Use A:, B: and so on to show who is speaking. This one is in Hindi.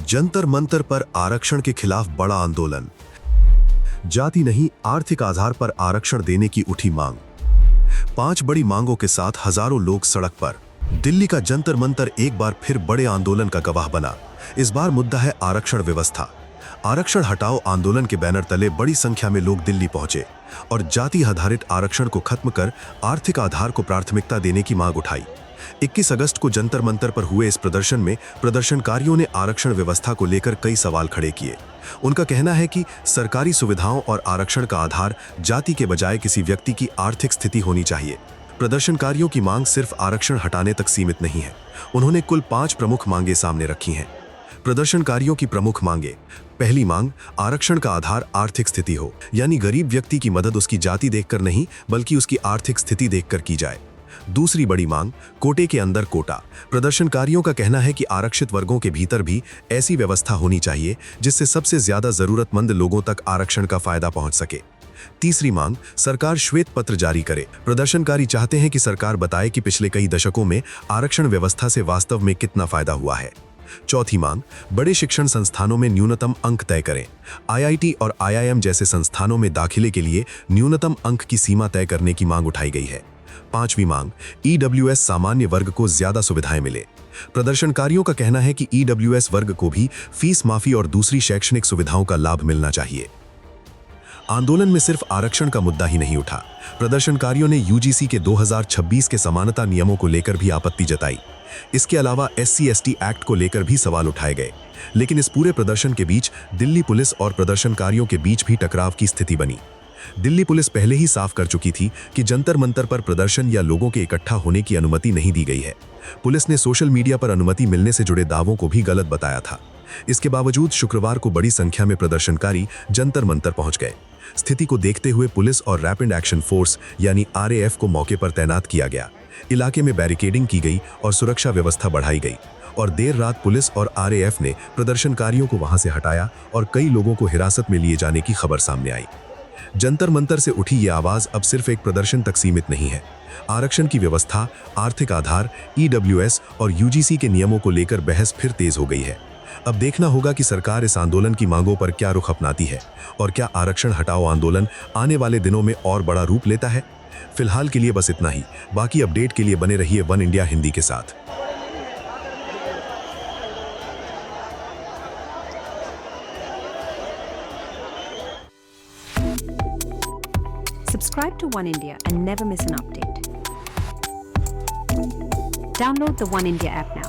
A: जंतर मंतर पर आरक्षण के खिलाफ बड़ा आंदोलन। जाति नहीं, आर्थिक आधार पर आरक्षण देने की उठी मांग। 5 बड़ी मांगों के साथ हजारों लोग सड़क पर। दिल्ली का जंतर मंतर एक बार फिर बड़े आंदोलन का गवाह बना। इस बार मुद्दा है आरक्षण व्यवस्था। आरक्षण हटाओ आंदोलन के बैनर तले बड़ी संख्या में लोग दिल्ली पहुंचे और जाति आधारित आरक्षण को खत्म कर आर्थिक आधार को प्राथमिकता देने की मांग उठाई। 21 अगस्त को जंतर मंतर पर हुए इस प्रदर्शन में प्रदर्शनकारियों ने आरक्षण व्यवस्था को लेकर कई सवाल खड़े किए। उनका कहना है कि सरकारी सुविधाओं और आरक्षण का आधार जाति के बजाय किसी व्यक्ति की आर्थिक स्थिति होनी चाहिए। प्रदर्शनकारियों की मांग सिर्फ आरक्षण हटाने तक सीमित नहीं है। उन्होंने कुल 5 प्रमुख मांगे सामने रखी हैं। प्रदर्शनकारियों की प्रमुख मांगे। पहली मांग, आरक्षण का आधार आर्थिक स्थिति हो, यानी गरीब व्यक्ति की मदद उसकी जाति देखकर नहीं बल्कि उसकी आर्थिक स्थिति देखकर की जाए। दूसरी बड़ी मांग, कोटे के अंदर कोटा। प्रदर्शनकारियों का कहना है कि आरक्षित वर्गों के भीतर भी ऐसी व्यवस्था होनी चाहिए जिससे सबसे ज्यादा जरूरतमंद लोगों तक आरक्षण का फायदा पहुंच सके। तीसरी मांग, सरकार श्वेत पत्र जारी करे। प्रदर्शनकारी चाहते हैं कि सरकार बताए कि पिछले कई दशकों में आरक्षण व्यवस्था से वास्तव में कितना फायदा हुआ है। चौथी मांग, बड़े शिक्षण संस्थानों में न्यूनतम अंक तय करें। आईआईटी और आईआईएम जैसे संस्थानों में दाखिले के लिए न्यूनतम अंक की सीमा तय करने की मांग उठाई गई है। पांचवी मांग, ईडब्ल्यूएस सामान्य वर्ग को ज्यादा सुविधाएं मिले। प्रदर्शनकारियों का कहना है कि ईडब्ल्यूएस वर्ग को भी फीस माफी और दूसरी शैक्षणिक सुविधाओं का लाभ मिलना चाहिए। आंदोलन में सिर्फ आरक्षण का मुद्दा ही नहीं उठा। प्रदर्शनकारियों ने यूजीसी के 2026 के समानता नियमों को लेकर भी आपत्ति जताई। इसके अलावा SC/ST एक्ट को लेकर भी सवाल उठाए गए। लेकिन इस पूरे प्रदर्शन के बीच दिल्ली पुलिस और प्रदर्शनकारियों के बीच भी टकराव की स्थिति बनी। दिल्ली पुलिस पहले ही साफ कर चुकी थी कि जंतर मंतर पर प्रदर्शन या लोगों के इकट्ठा होने की अनुमति नहीं दी गई है। पुलिस ने सोशल मीडिया पर अनुमति मिलने से जुड़े दावों को भी गलत बताया था। इसके बावजूद शुक्रवार को बड़ी संख्या में प्रदर्शनकारी जंतर मंतर पहुंच गए। स्थिति को देखते हुए पुलिस और रैपिड एक्शन फोर्स यानी RAF को मौके पर तैनात किया गया। इलाके में बैरिकेडिंग की गई और सुरक्षा व्यवस्था बढ़ाई गई और देर रात पुलिस और RAF ने प्रदर्शनकारियों को वहां से हटाया और कई लोगों को हिरासत में लिए जाने की खबर सामने आई। जंतर मंतर से उठी ये आवाज अब सिर्फ एक प्रदर्शन तक सीमित नहीं है। आरक्षण की व्यवस्था, आर्थिक आधार, EWS और UGC के नियमों को लेकर बहस फिर तेज हो गई है। अब देखना होगा कि सरकार इस आंदोलन की मांगों पर क्या रुख अपनाती है और क्या आरक्षण हटाओ आंदोलन आने वाले दिनों में और बड़ा रूप लेता है। फिलहाल के लिए बस इतना ही। बाकी अपडेट के लिए बने रहिए वन इंडिया हिंदी के साथ।
B: Subscribe to One India and never miss an update. Download the One India app now.